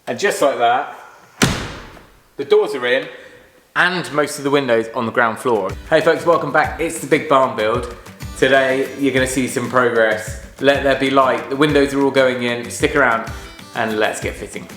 And just like that, the doors are in and most of the windows on the ground floor. Hey folks, welcome back. It's the big barn build. Today you're going to see some progress. Let there be light. The windows are all going in. Stick around and let's get fitting.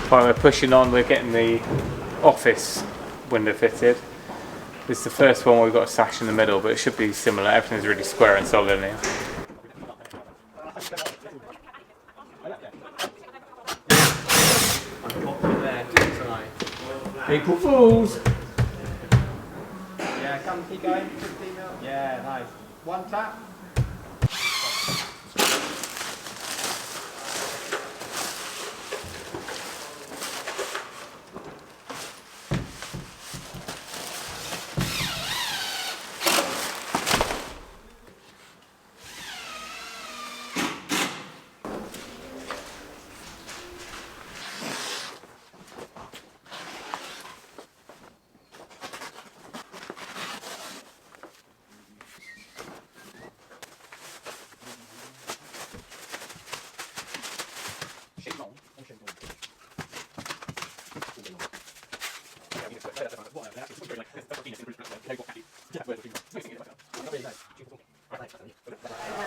While we're pushing on, we're getting the office window fitted. This is the first one where we've got a sash in the middle, but it should be similar. Everything's really square and solid in here. April Fools! Yeah, come, keep going. Yeah, nice. One tap.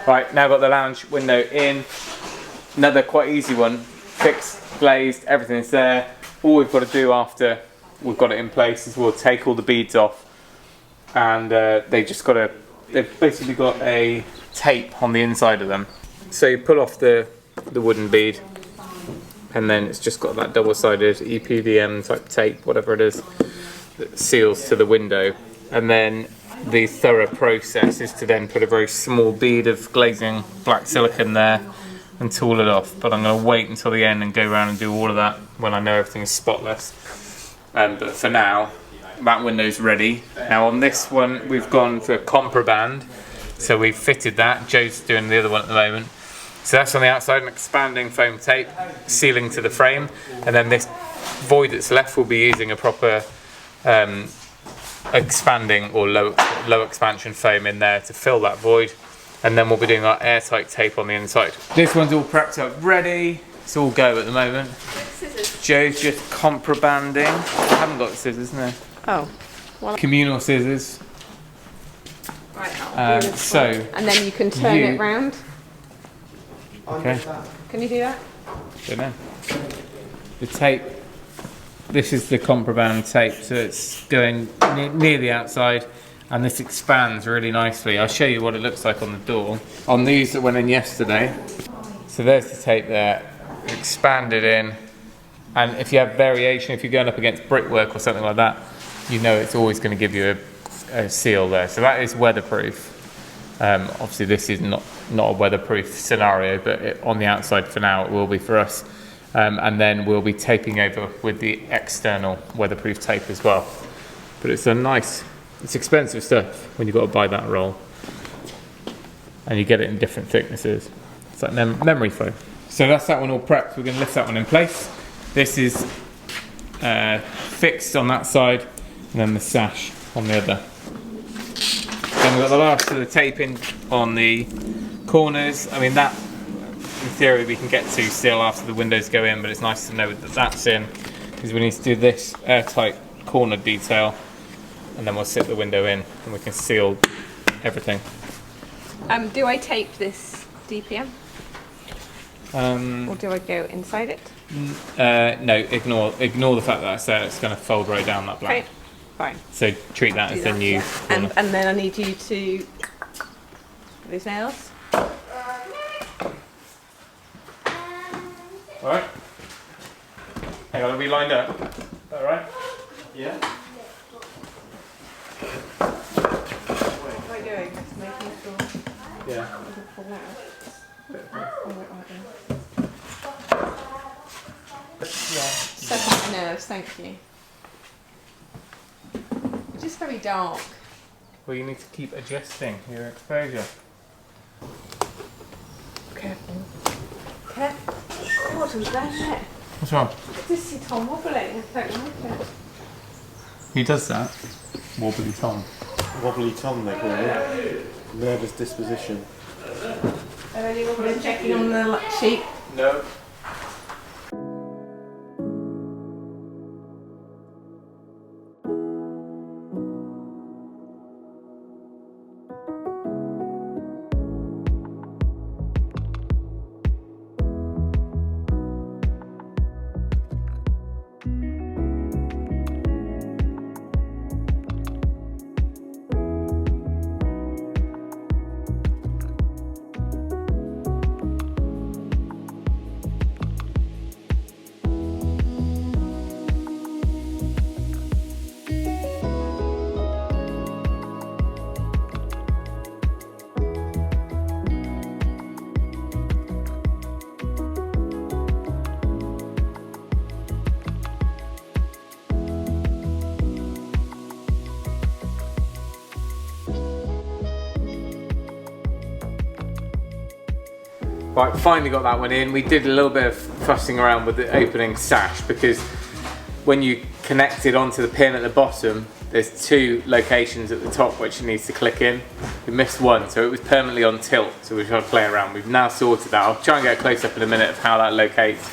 Right, now got the lounge window in. Another quite easy one. Fixed, glazed, everything's there. All we've got to do after we've got it in place is we'll take all the beads off, and they've basically got a tape on the inside of them. So you pull off the wooden bead, and then it's just got that double-sided EPDM type tape, whatever it is, that seals to the window. And then the thorough process is to then put a very small bead of glazing black silicone there and tool it off. But I'm going to wait until the end and go around and do all of that when I know everything is spotless. But for now, that window's ready. Now on this one, we've gone for compraband. So we've fitted that. Joe's doing the other one at the moment. So that's on the outside, an expanding foam tape sealing to the frame. And then this void that's left, we'll be using a proper expanding or low expansion foam in there to fill that void, and then we'll be doing our airtight tape on the inside. This one's all prepped up ready. It's all go at the moment. Joe's just comprabanding. I haven't got the scissors, no. Oh. Well, communal scissors. Right. And then you can turn it round. Okay. Can you do that? Don't know. The tape. This is the compraband tape, so it's going near the outside, and this expands really nicely. I'll show you what it looks like on the door. On these that went in yesterday, so there's the tape there, expanded in, and if you have variation, if you're going up against brickwork or something like that, you know it's always going to give you a seal there. So that is weatherproof. Obviously this is not a weatherproof scenario, but on the outside for now it will be for us. And then we'll be taping over with the external weatherproof tape as well. But it's it's expensive stuff when you've got to buy that roll. And you get it in different thicknesses. It's like memory foam. So that's that one all prepped. We're going to lift that one in place. This is fixed on that side, and then the sash on the other. Then we've got the last of the taping on the corners. I mean, that in theory we can get to still after the windows go in, but it's nice to know that that's in, because we need to do this airtight corner detail, and then we'll sit the window in and we can seal everything. Do I tape this DPM? Or do I go inside it? No, ignore the fact that that's there. It's going to fold right down that black. Okay, fine. So treat that as the new corner. And then I need you to these nails. Alright. Hang on, are we lined up? Alright? Yeah. making sure Yeah. it doesn't fall out. Oh, right then. Set up my nerves, thank you. It's just very dark. Well, you need to keep adjusting your exposure. Careful. Careful. God, I'm there. What's wrong? I just see Tom wobbling. I don't like it. Who does that? Wobbly Tom. Wobbly Tom, they call it. Nervous disposition. Are any wobbling checking on the sheep? No. Right, finally got that one in. We did a little bit of fussing around with the opening sash because when you connect it onto the pin at the bottom, there's two locations at the top which it needs to click in. We missed one, so it was permanently on tilt, so we're trying to play around. We've now sorted that. I'll try and get a close up in a minute of how that locates.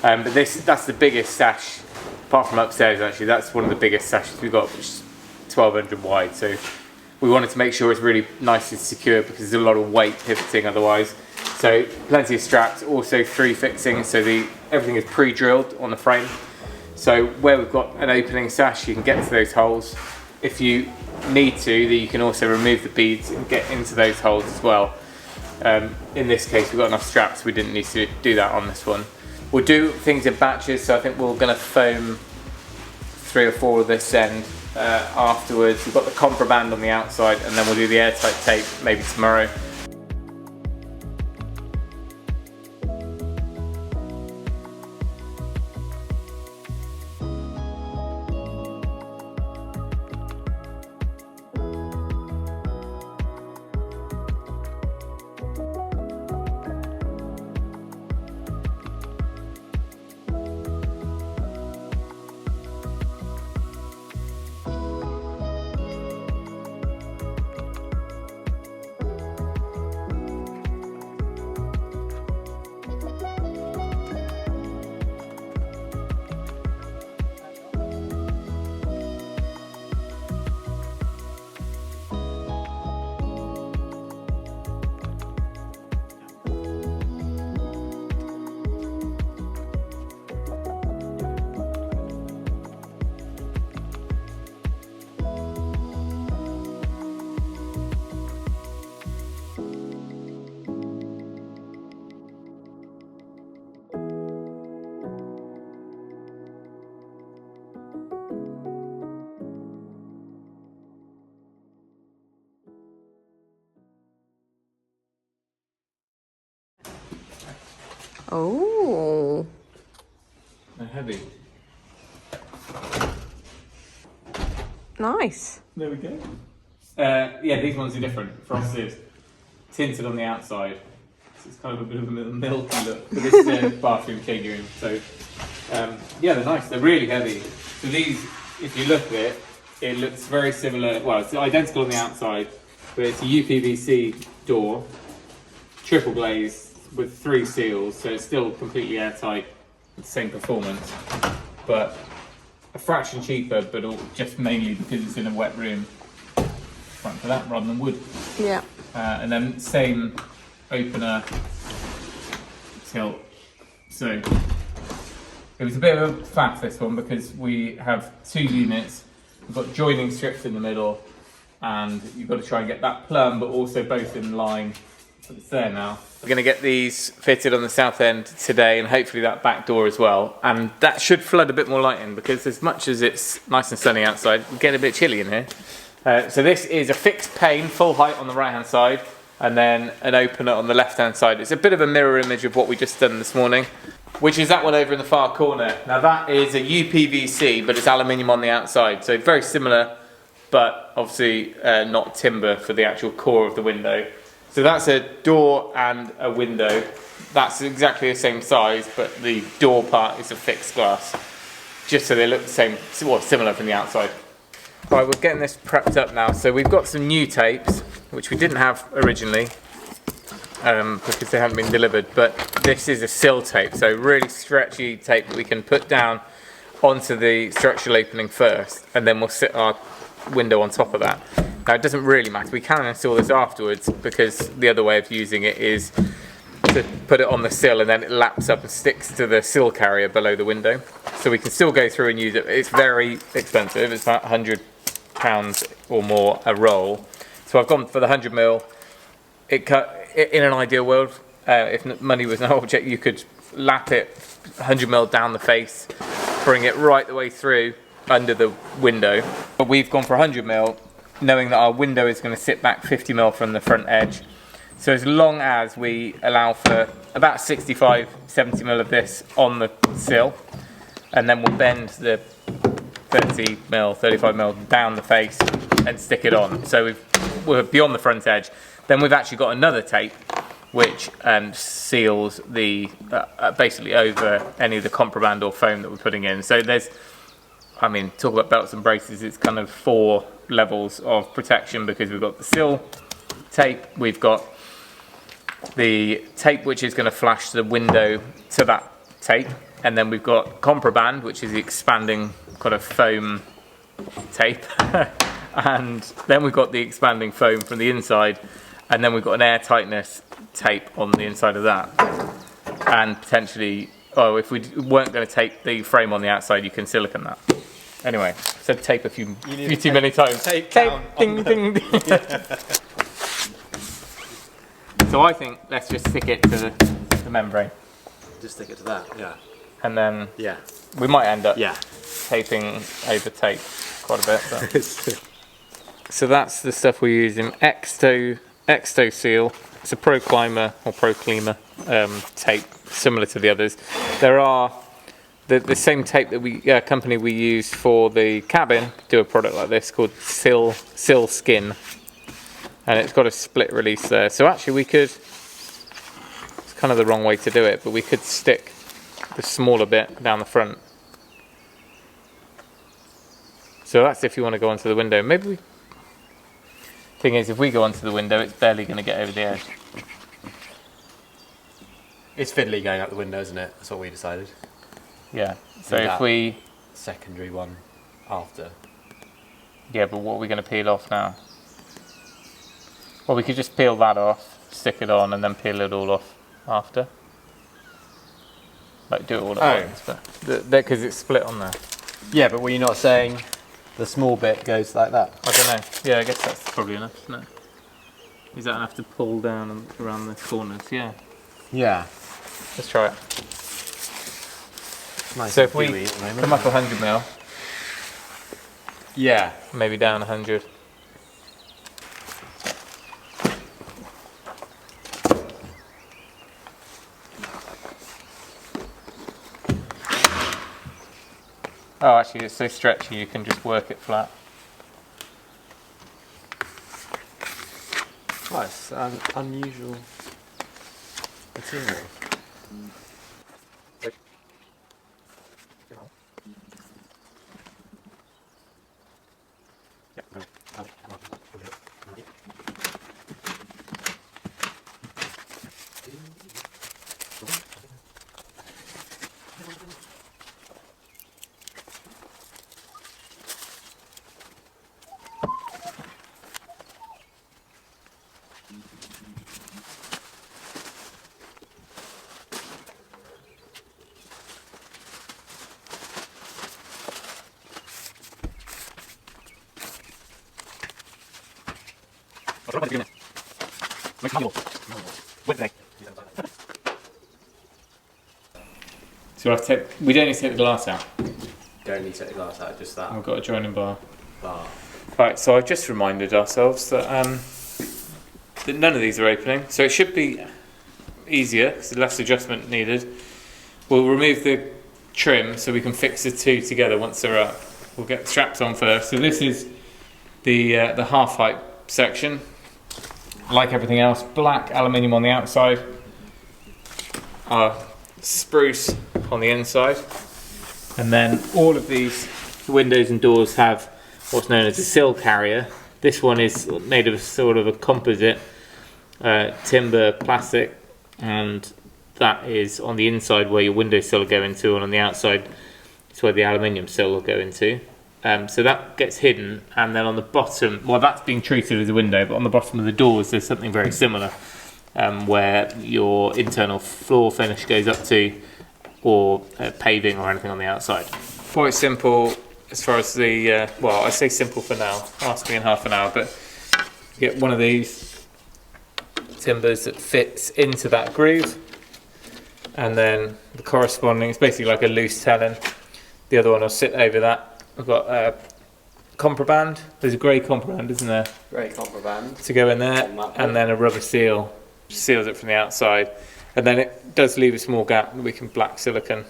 But that's the biggest sash, apart from upstairs actually, that's one of the biggest sashes we've got, which is 1200 wide. So we wanted to make sure it's really nice and secure because there's a lot of weight pivoting otherwise. So plenty of straps, also 3 fixings, so everything is pre-drilled on the frame. So where we've got an opening sash, you can get to those holes. If you need to, you can also remove the beads and get into those holes as well. In this case, we've got enough straps, we didn't need to do that on this one. We'll do things in batches, so I think we're going to foam 3 or 4 of this end afterwards. We've got the contraband on the outside, and then we'll do the airtight tape maybe tomorrow. Oh. They're heavy. Nice. There we go. Yeah, these ones are different. Frosted, tinted on the outside. So it's kind of a bit of a milky look. But this is a bathroom changing room. So yeah, they're nice. They're really heavy. So these, if you look at it, it looks very similar. Well, it's identical on the outside, but it's a UPVC door, triple glazed with 3 seals. So it's still completely airtight, with the same performance, but a fraction cheaper, but just mainly because it's in a wet room. Front for that rather than wood. Yeah. And then same opener tilt. So it was a bit of a faff, this one, because we have 2 units. We've got joining strips in the middle, and you've got to try and get that plumb, but also both in line. But it's there now. We're going to get these fitted on the south end today, and hopefully that back door as well. And that should flood a bit more light in, because as much as it's nice and sunny outside, we get a bit chilly in here. So this is a fixed pane, full height on the right hand side, and then an opener on the left hand side. It's a bit of a mirror image of what we just done this morning, which is that one over in the far corner. Now that is a UPVC, but it's aluminium on the outside, so very similar, but obviously not timber for the actual core of the window. So that's a door and a window. That's exactly the same size, but the door part is a fixed glass, just so they look the same, well, similar from the outside. Right, we're getting this prepped up now. So we've got some new tapes, which we didn't have originally because they hadn't been delivered, but this is a sill tape, so really stretchy tape that we can put down onto the structural opening first, and then we'll sit our window on top of that. Now it doesn't really matter, we can install this afterwards, because the other way of using it is to put it on the sill and then it laps up and sticks to the sill carrier below the window. So we can still go through and use it. It's very expensive, it's about £100 or more a roll. So I've gone for the 100mm. In an ideal world, if money was no object, you could lap it 100mm down the face, bring it right the way through under the window. But we've gone for 100mm, knowing that our window is going to sit back 50mm from the front edge. So as long as we allow for about 65-70mm of this on the sill, and then we'll bend the 30mm, 35mm down the face and stick it on. So we're beyond the front edge. Then we've actually got another tape which seals the basically over any of the contraband or foam that we're putting in. So there's, I mean, talk about belts and braces, it's kind of 4 levels of protection, because we've got the sill tape, we've got the tape which is going to flash the window to that tape, and then we've got contraband, which is the expanding kind of foam tape, and then we've got the expanding foam from the inside, and then we've got an airtightness tape on the inside of that, and potentially, oh, if we weren't going to tape the frame on the outside, you can silicone that. Anyway, said tape a few too many times. Tape, ding, ding, ding. So I think let's just stick it to the membrane. Just stick it to that, yeah. And then Yeah. we might end up Yeah. taping over tape quite a bit. But. So that's the stuff we're using. Exto Seal. It's a Pro Climber or Pro Cleaner tape, similar to the others. There are the same tape that company we use for the cabin do a product like this called Sill Skin. And it's got a split release there. So actually we could, it's kind of the wrong way to do it, but we could stick the smaller bit down the front. So that's if you want to go onto the window. Maybe we, thing is, if we go onto the window, it's barely going to get over the edge. It's fiddly going out the window, isn't it? That's what we decided. Yeah. So if we... secondary one after. Yeah, but what are we going to peel off now? Well, we could just peel that off, stick it on, and then peel it all off after. Like, do it all at once, but because it's split on there. Yeah, but were you not saying the small bit goes like that? I don't know. Yeah, I guess that's probably enough, isn't it? Is that enough to pull down and around the corners? Yeah. Yeah. Let's try it. Nice. So if we come up 100mm, yeah, maybe down 100. Oh, actually, it's so stretchy you can just work it flat. oh, it's an unusual material. So I have to take, we don't need to take the glass out. Don't need to take the glass out, just that We've got a joining bar. bar. Right, so I've just reminded ourselves that that none of these are opening, so it should be easier because less adjustment needed. We'll remove the trim so we can fix the two together once they're up. We'll get the straps on first. So this is the half height section. Like everything else, black aluminium on the outside, spruce on the inside, and then all of these windows and doors have what's known as a sill carrier. This one is made of sort of a composite timber plastic, and that is on the inside where your window sill will go into, and on the outside it's where the aluminium sill will go into. So that gets hidden, and then on the bottom, well, that's being treated as a window, but on the bottom of the doors there's something very similar, where your internal floor finish goes up to, or paving or anything on the outside. Quite simple as far as the, well, I say simple for now, ask me in half an hour, but you get one of these timbers that fits into that groove, and then the corresponding, it's basically like a loose tenon. The other one will sit over that. I've got a compraband. There's a grey compraband, isn't there? Grey compraband. To go in there, and then a rubber seal seals it from the outside. And then it does leave a small gap that we can black silicone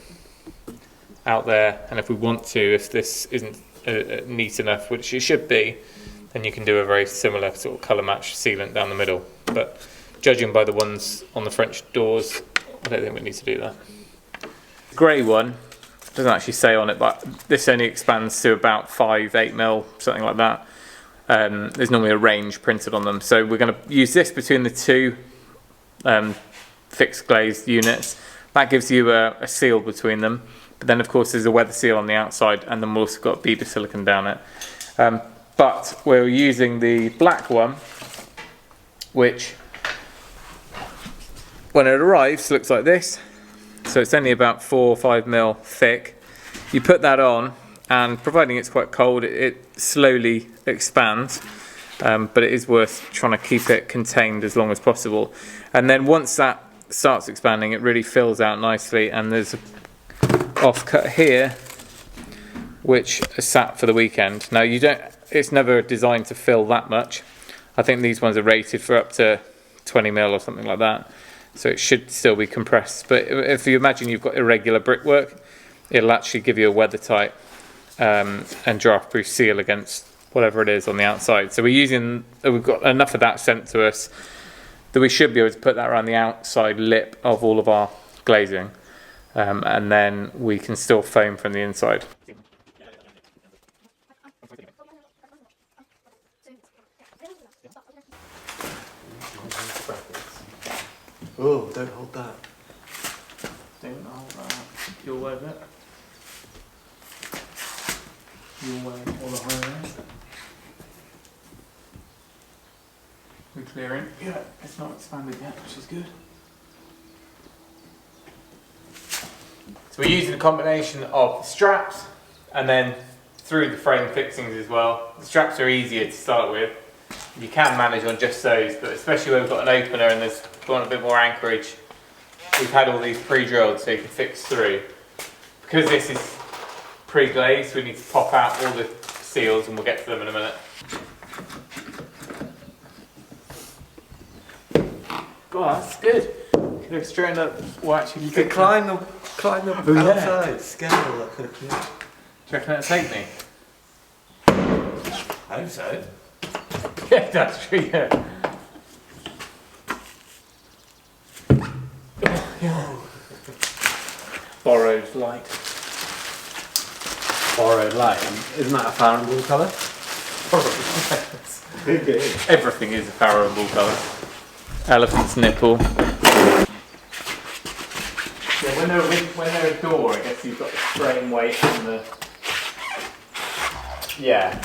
out there. And if we want to, if this isn't neat enough, which it should be, then you can do a very similar sort of colour match sealant down the middle. But judging by the ones on the French doors, I don't think we need to do that. The grey one doesn't actually say on it, but this only expands to about 5-8 mil, something like that. There's normally a range printed on them, so we're going to use this between the two fixed glazed units. That gives you a seal between them, but then of course there's a weather seal on the outside, and then we've also got beader silicone down it. But we're using the black one, which when it arrives looks like this. So it's only about 4 or 5 mil thick. You put that on, and providing it's quite cold, it slowly expands, but it is worth trying to keep it contained as long as possible. And then once that starts expanding, it really fills out nicely, and there's an offcut here which is sat for the weekend. Now it's never designed to fill that much. I think these ones are rated for up to 20 mil or something like that. So it should still be compressed, but if you imagine you've got irregular brickwork, it'll actually give you a weather tight and draft proof seal against whatever it is on the outside. So we've got enough of that sent to us that we should be able to put that around the outside lip of all of our glazing, and then we can still foam from the inside. Oh, don't hold that. Don't hold that. You'll wear it. You'll wear all the higher. We're clearing. Yeah, it's not expanded yet, which is good. So we're using a combination of straps and then through the frame fixings as well. The straps are easier to start with. You can manage on just those, but especially when we've got an opener and there's got a bit more anchorage, we've had all these pre-drilled so you can fix through. Because this is pre-glazed, we need to pop out all the seals, and we'll get to them in a minute. God, that's good. Go straight up. Well, actually, You could climb the outside scale. Do you reckon that'll take me? I hope so. Yeah, that's true, yeah. Borrowed light. Borrowed light. Isn't that a Fahrenheit colour? Everything is a Fahrenheit colour. Elephant's nipple. Yeah, when they're a door, I guess you've got the frame weight and the... Yeah.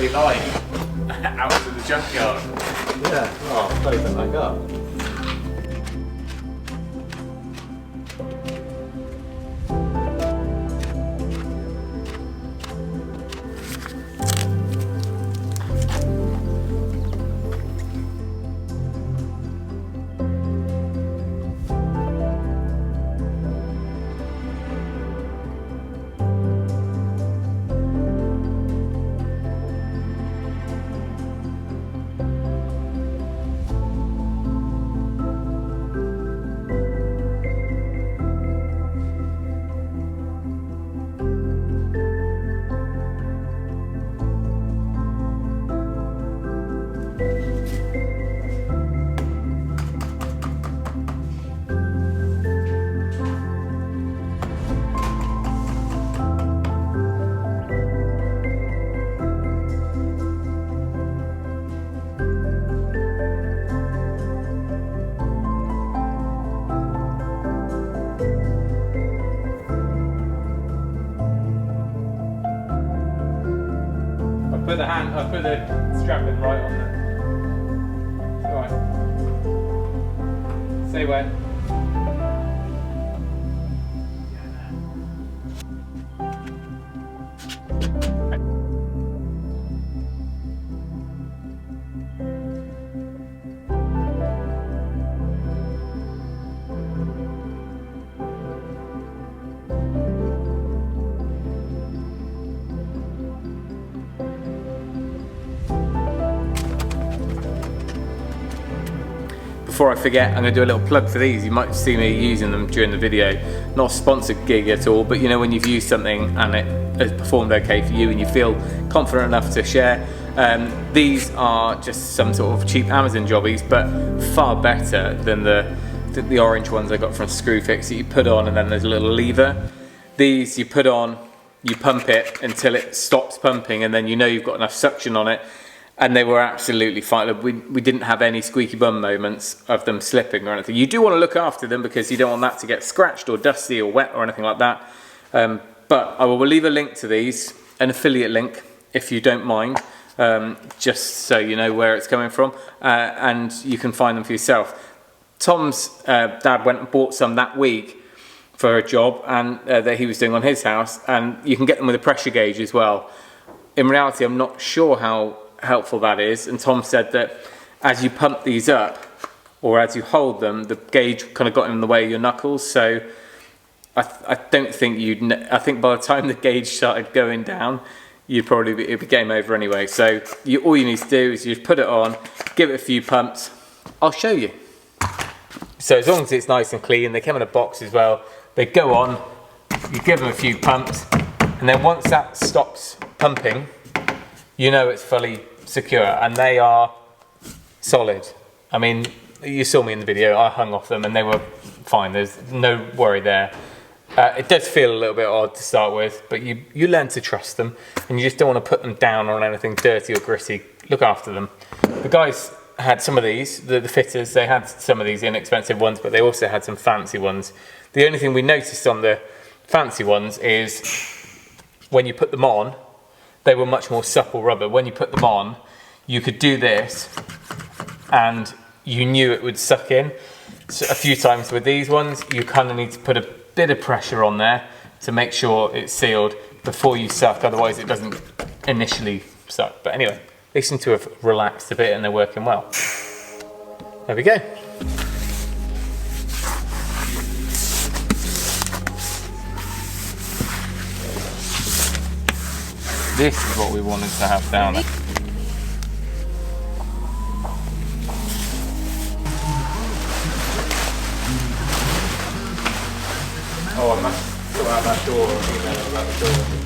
bloody light out to the junkyard. Yeah. Oh, close that back up. I put the strap in right on there. Alright. Say when. Before I forget, I'm going to do a little plug for these. You might see me using them during the video. Not a sponsored gig at all, but you know when you've used something and it has performed okay for you and you feel confident enough to share. These are just some sort of cheap Amazon jobbies, but far better than the orange ones I got from Screwfix that you put on and then there's a little lever. These you put on, you pump it until it stops pumping and then you know you've got enough suction on it. And they were absolutely fine. We didn't have any squeaky bum moments of them slipping or anything. You do want to look after them because you don't want that to get scratched or dusty or wet or anything like that. But I will leave a link to these, an affiliate link, if you don't mind, just so you know where it's coming from, and you can find them for yourself. Tom's dad went and bought some that week for a job and that he was doing on his house, and you can get them with a pressure gauge as well. In reality, I'm not sure how helpful that is, and Tom said that as you pump these up or as you hold them, the gauge kind of got in the way of your knuckles, so I don't think I think by the time the gauge started going down it'd be game over anyway. So all you need to do is you just put it on, give it a few pumps. I'll show you. So as long as it's nice and clean, they come in a box as well, they go on, you give them a few pumps, and then once that stops pumping, you know it's fully secure, and they are solid. I mean, you saw me in the video, I hung off them and they were fine, there's no worry there. It does feel a little bit odd to start with, but you learn to trust them, and you just don't want to put them down on anything dirty or gritty. Look after them. The guys had some of these, the fitters, they had some of these inexpensive ones, but they also had some fancy ones. The only thing we noticed on the fancy ones is when you put them on, they were much more supple rubber. When you put them on, you could do this and you knew it would suck in. So a few times with these ones, you kind of need to put a bit of pressure on there to make sure it's sealed before you suck, otherwise it doesn't initially suck. But anyway, they seem to have relaxed a bit and they're working well. There we go. This is what we wanted to have down there. Oh, I must sort out that door or email about the door.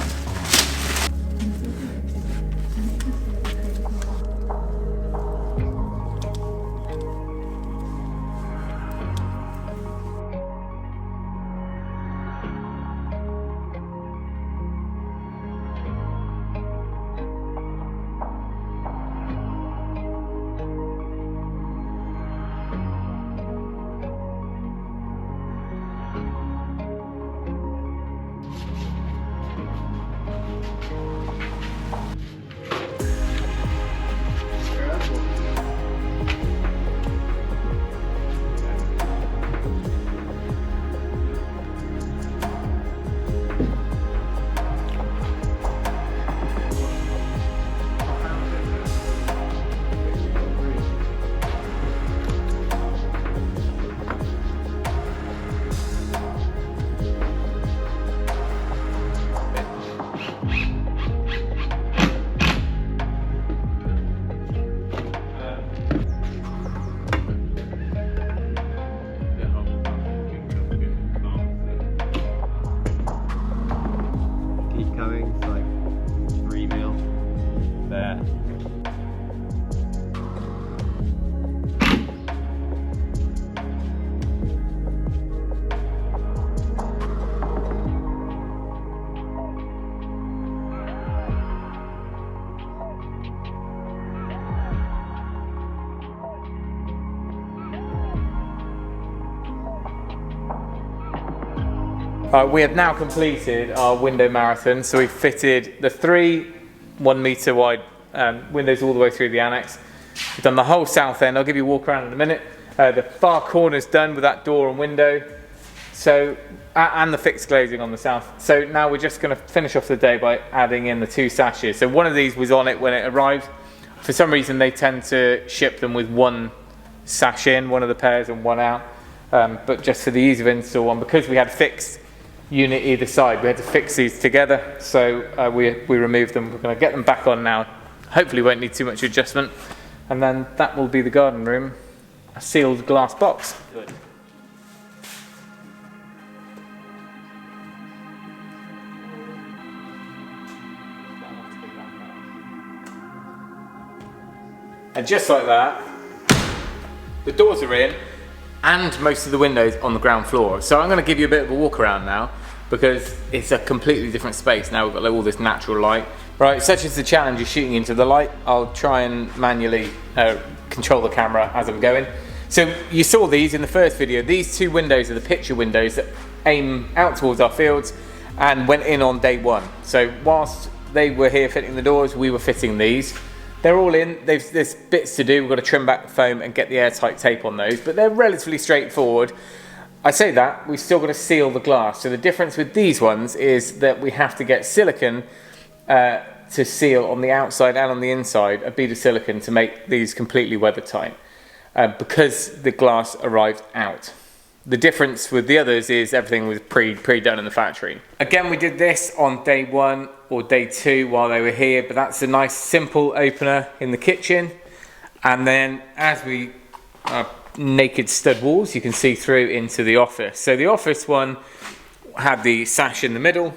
feet coming, it's like 3 mil. There. We have now completed our window marathon, so we've fitted the 3 1 metre wide windows all the way through the annex. We've done the whole south end. I'll give you a walk around in a minute. The far corner's done with that door and window, so and the fixed glazing on the south. So now we're just going to finish off the day by adding in the 2 sashes. So one of these was on it when it arrived. For some reason they tend to ship them with 1 sash in, one of the pairs and 1 out. But just for the ease of install, and because we had fixed unit either side, we had to fix these together, so we removed them. We're going to get them back on now. Hopefully won't need too much adjustment, and then that will be the garden room, a sealed glass box. Good. And just like that, the doors are in, and most of the windows on the ground floor. So I'm going to give you a bit of a walk around now, because it's a completely different space. Now we've got like all this natural light. Right, such is the challenge of shooting into the light. I'll try and manually control the camera as I'm going. So you saw these in the first video. These 2 windows are the picture windows that aim out towards our fields and went in on day 1. So whilst they were here fitting the doors, we were fitting these. They're all in. There's bits to do. We've got to trim back the foam and get the airtight tape on those, but they're relatively straightforward. I say that, we've still got to seal the glass. So the difference with these ones is that we have to get silicone to seal on the outside and on the inside, a bead of silicone to make these completely weather tight, because the glass arrived out. The difference with the others is everything was pre-done in the factory. Again, we did this on day 1 or day 2 while they were here, but that's a nice simple opener in the kitchen. And then as we naked stud walls, you can see through into the office. So the office one had the sash in the middle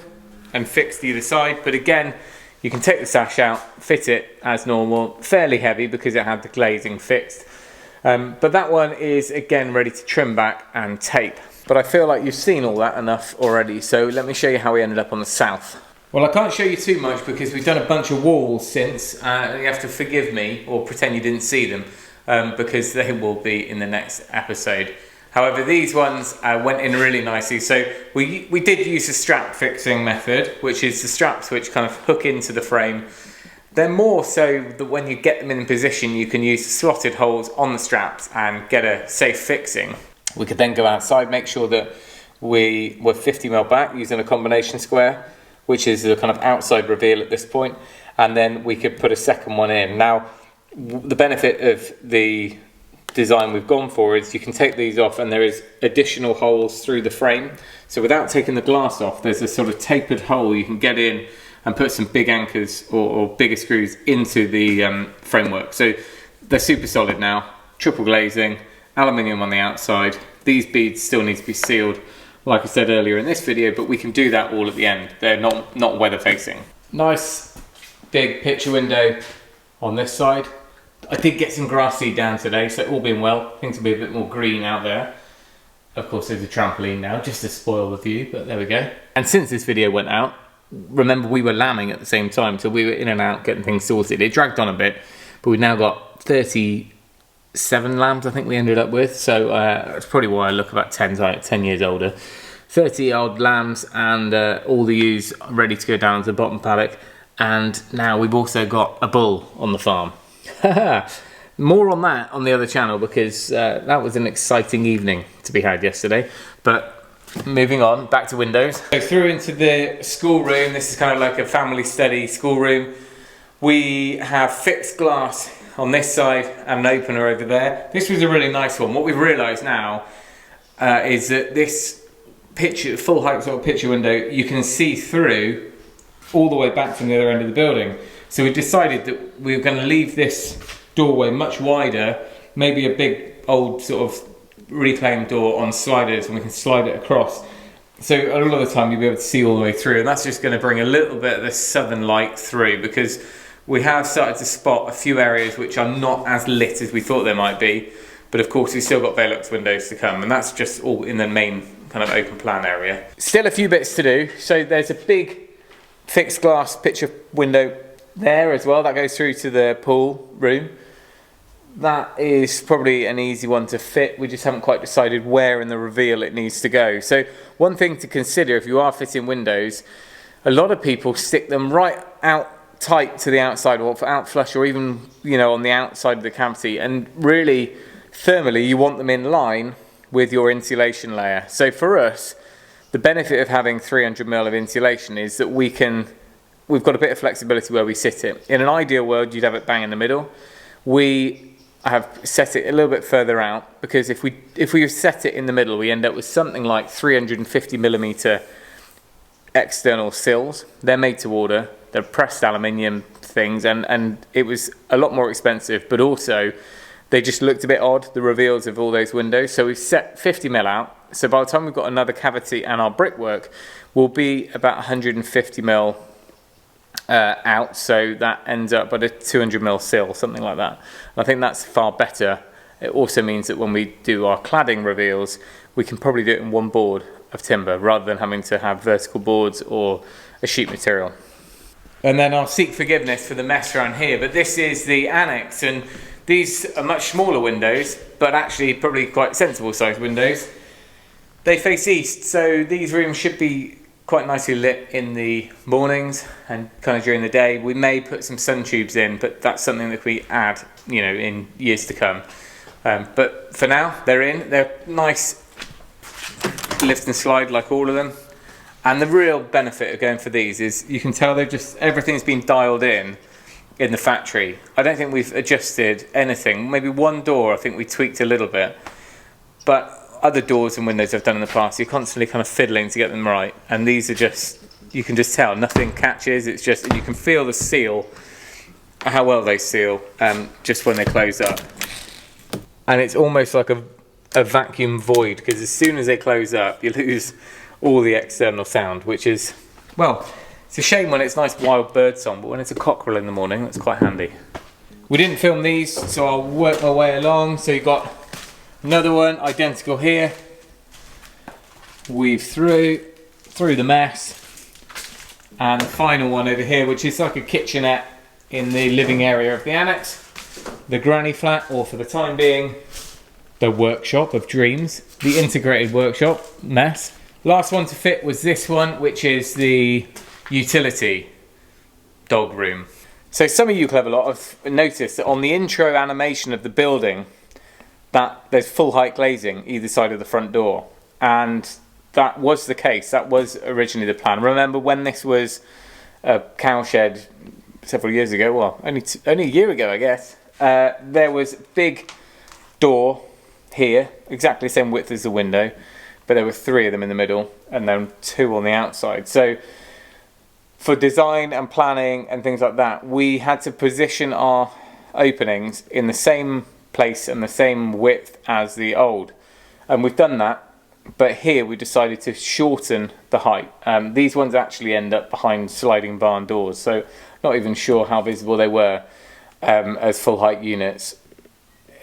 and fixed either side, but again, you can take the sash out, fit it as normal, fairly heavy because it had the glazing fixed. But that one is again ready to trim back and tape. But I feel like you've seen all that enough already, so let me show you how we ended up on the south. Well, I can't show you too much because we've done a bunch of walls since. You have to forgive me or pretend you didn't see them, because they will be in the next episode. However, these ones went in really nicely. So we did use the strap fixing method, which is the straps which kind of hook into the frame. They're more so that when you get them in position, you can use the slotted holes on the straps and get a safe fixing. We could then go outside, make sure that we were 50mm back using a combination square, which is the kind of outside reveal at this point, and then we could put a second one in. Now, the benefit of the design we've gone for is you can take these off and there is additional holes through the frame. So without taking the glass off, there's a sort of tapered hole you can get in and put some big anchors or bigger screws into the framework. So they're super solid now, triple glazing, aluminium on the outside. These beads still need to be sealed, like I said earlier in this video, but we can do that all at the end. They're not weather facing. Nice big picture window on this side. I did get some grass seed down today, so all being well, things will be a bit more green out there. Of course, there's a trampoline now, just to spoil the view, but there we go. And since this video went out, remember we were lambing at the same time, so we were in and out getting things sorted. It dragged on a bit, but we've now got 37 lambs I think we ended up with, so that's probably why I look about 10 years older. 30 odd lambs and all the ewes ready to go down to the bottom paddock, and now we've also got a bull on the farm. More on that on the other channel, because that was an exciting evening to be had yesterday. But moving on, back to windows. So through into the schoolroom. This is kind of like a family study schoolroom. We have fixed glass on this side and an opener over there. This was a really nice one. What we've realised now is that this picture, full height sort of picture window, you can see through all the way back from the other end of the building. So we decided that we were going to leave this doorway much wider, maybe a big old sort of reclaimed door on sliders, and we can slide it across. So a lot of the time you'll be able to see all the way through, and that's just going to bring a little bit of the southern light through, because we have started to spot a few areas which are not as lit as we thought they might be. But of course we've still got Velux windows to come, and that's just all in the main kind of open plan area. Still a few bits to do. So there's a big fixed glass picture window there as well that goes through to the pool room. That is probably an easy one to fit. We just haven't quite decided where in the reveal it needs to go. So one thing to consider if you are fitting windows, a lot of people stick them right out tight to the outside, or out flush, or even, you know, on the outside of the cavity, and really thermally you want them in line with your insulation layer. So for us, the benefit of having 300mm of insulation is that we've got a bit of flexibility where we sit it. In an ideal world you'd have it bang in the middle. We have set it a little bit further out, because if we set it in the middle, we end up with something like 350mm external sills. They're made to order, they're pressed aluminium things, and it was a lot more expensive, but also they just looked a bit odd, the reveals of all those windows. So we've set 50mm out. So by the time we've got another cavity and our brickwork, we'll be about 150mm out. So that ends up at a 200mm sill, something like that. And I think that's far better. It also means that when we do our cladding reveals, we can probably do it in one board of timber rather than having to have vertical boards or a sheet material. And then I'll seek forgiveness for the mess around here, but this is the annex, and these are much smaller windows, but actually probably quite sensible sized windows. They face east, so these rooms should be quite nicely lit in the mornings and kind of during the day. We may put some sun tubes in, but that's something that we add, you know, in years to come. But for now, they're in. They're nice lift and slide like all of them. And the real benefit of going for these is you can tell everything's been dialed in the factory. I don't think we've adjusted anything. Maybe one door I think we tweaked a little bit, but other doors and windows I've done in the past, you're constantly kind of fiddling to get them right, and these are just, you can just tell nothing catches. It's just, you can feel the seal, how well they seal, just when they close up, and it's almost like a vacuum void, because as soon as they close up you lose all the external sound, which is, well, it's a shame when it's nice wild bird song, but when it's a cockerel in the morning, that's quite handy. We didn't film these, so I'll work my way along. So you've got another one, identical here. Weave through the mess. And the final one over here, which is like a kitchenette in the living area of the annex. The granny flat, or for the time being, the workshop of dreams. The integrated workshop mess. Last one to fit was this one, which is the utility dog room. So some of you clever lot have noticed that on the intro animation of the building that there's full height glazing either side of the front door, and that was the case. That was originally the plan. Remember when this was a cowshed several years ago, well only a year ago I guess, there was a big door here, exactly the same width as the window, but there were 3 of them in the middle and then 2 on the outside. So for design and planning and things like that, we had to position our openings in the same place and the same width as the old. And we've done that, but here we decided to shorten the height. These ones actually end up behind sliding barn doors, so not even sure how visible they were as full height units,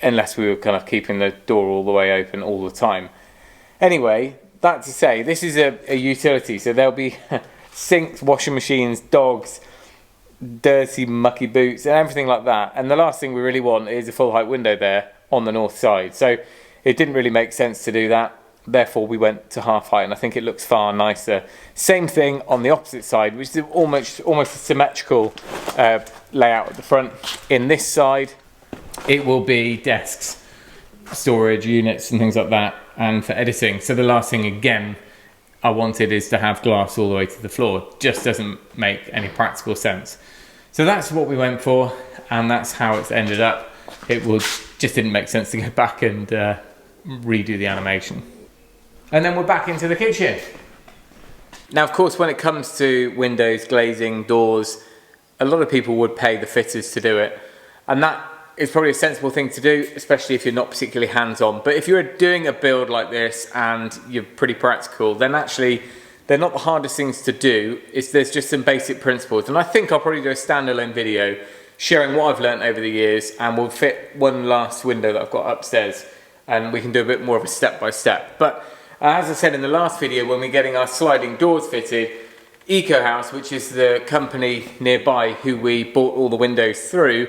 unless we were kind of keeping the door all the way open all the time. Anyway, that to say, this is a utility, so there'll be sinks, washing machines, dogs, dirty mucky boots and everything like that, and the last thing we really want is a full height window there on the north side. So it didn't really make sense to do that, therefore we went to half height, and I think it looks far nicer. Same thing on the opposite side, which is almost a symmetrical layout at the front. In this side it will be desks, storage units and things like that, and for editing. So the last thing again I wanted is to have glass all the way to the floor. Just doesn't make any practical sense. So that's what we went for, and that's how it's ended up. Just didn't make sense to go back and redo the animation. And then we're back into the kitchen. Now of course when it comes to windows, glazing, doors, a lot of people would pay the fitters to do it, and that is probably a sensible thing to do, especially if you're not particularly hands-on. But if you're doing a build like this and you're pretty practical, then actually They're not the hardest things to do. There's just some basic principles. And I think I'll probably do a standalone video sharing what I've learned over the years, and we'll fit one last window that I've got upstairs, and we can do a bit more of a step-by-step. But as I said in the last video, when we're getting our sliding doors fitted, Eco House, which is the company nearby who we bought all the windows through,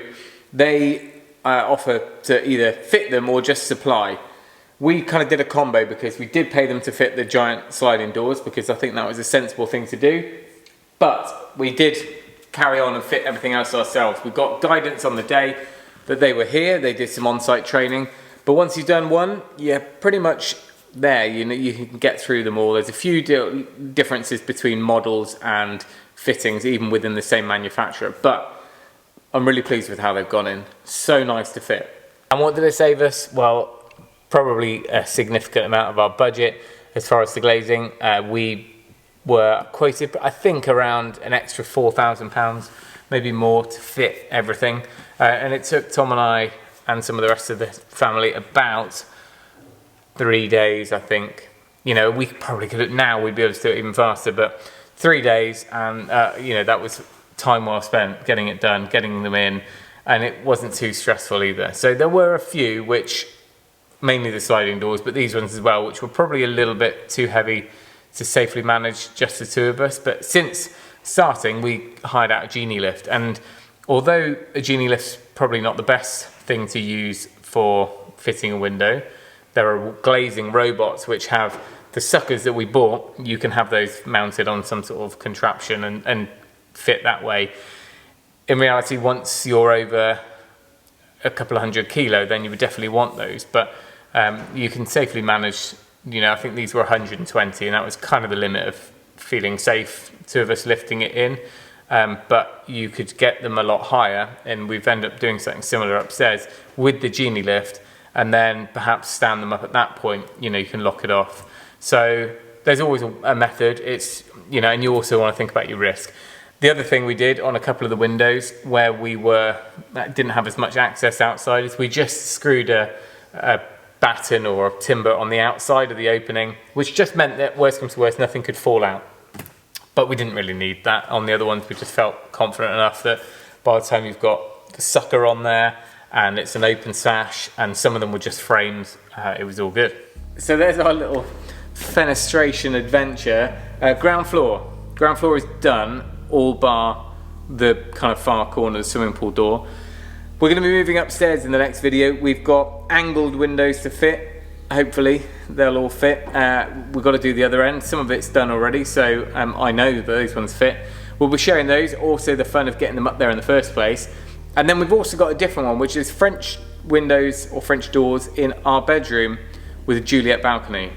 they offer to either fit them or just supply. We kind of did a combo because we did pay them to fit the giant sliding doors because I think that was a sensible thing to do. But we did carry on and fit everything else ourselves. We got guidance on the day that they were here. They did some on-site training. But once you've done one, you're pretty much there. You know, you can get through them all. There's a few differences between models and fittings, even within the same manufacturer. But I'm really pleased with how they've gone in. So nice to fit. And what did it save us? Well, probably a significant amount of our budget as far as the glazing. We were quoted, I think, around an extra £4,000, maybe more, to fit everything. And it took Tom and I and some of the rest of the family about 3 days, I think. You know, we probably could, now we'd be able to do it even faster, but 3 days, and you know, that was time well spent getting it done, getting them in, and it wasn't too stressful either. So there were a few, which, mainly the sliding doors, but these ones as well, which were probably a little bit too heavy to safely manage just the two of us. But since starting, we hired out a genie lift, and although a genie lift's probably not the best thing to use for fitting a window, there are glazing robots which have the suckers that we bought. You can have those mounted on some sort of contraption and fit that way. In reality, once you're over a couple of 100 kilo, then you would definitely want those, but you can safely manage. You know, I think these were 120, and that was kind of the limit of feeling safe, two of us lifting it in. But you could get them a lot higher, and we've ended up doing something similar upstairs with the genie lift, and then perhaps stand them up at that point. You know, you can lock it off. So there's always a method. It's, you know, and you also want to think about your risk. The other thing we did on a couple of the windows where we didn't have as much access outside is we just screwed a batten or a timber on the outside of the opening, which just meant that worst comes to worst, nothing could fall out. But we didn't really need that on the other ones. We just felt confident enough that by the time you've got the sucker on there and it's an open sash, and some of them were just frames, it was all good. So there's our little fenestration adventure. Ground floor is done, all bar the kind of far corner of the swimming pool door. We're going to be moving upstairs in the next video. We've got angled windows to fit. Hopefully they'll all fit. We've got to do the other end. Some of it's done already, so I know that those ones fit. We'll be sharing those, also the fun of getting them up there in the first place. And then we've also got a different one, which is French windows or French doors in our bedroom with a Juliet balcony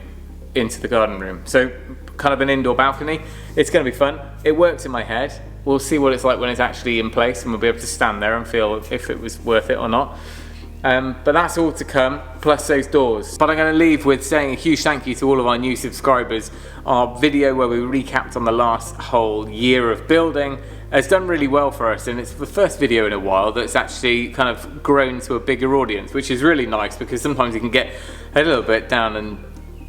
into the garden room. So kind of an indoor balcony. It's going to be fun. It works in my head. We'll see what it's like when it's actually in place, and we'll be able to stand there and feel if it was worth it or not. But that's all to come, plus those doors. But I'm going to leave with saying a huge thank you to all of our new subscribers. Our video where we recapped on the last whole year of building has done really well for us, and it's the first video in a while that's actually kind of grown to a bigger audience, which is really nice, because sometimes it can get a little bit down and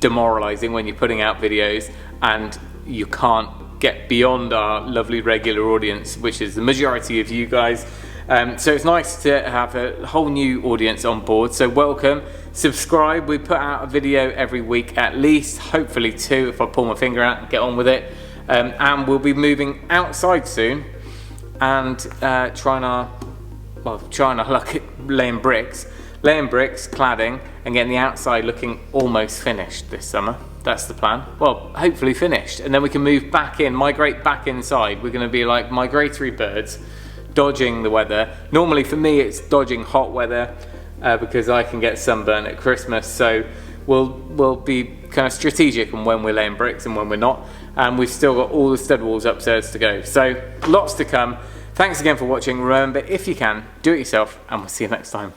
demoralizing when you're putting out videos and you can't get beyond our lovely regular audience, which is the majority of you guys. So it's nice to have a whole new audience on board. So welcome, subscribe. We put out a video every week, at least, hopefully 2 if I pull my finger out and get on with it. And we'll be moving outside soon and trying our luck at laying bricks, cladding, and getting the outside looking almost finished this summer. That's the plan. Well, hopefully finished, and then we can move back in, migrate back inside. We're going to be like migratory birds, dodging the weather. Normally for me it's dodging hot weather because I can get sunburn at Christmas, so we'll be kind of strategic on when we're laying bricks and when we're not, and we've still got all the stud walls upstairs to go. So lots to come. Thanks again for watching. Remember, if you can, do it yourself, and we'll see you next time.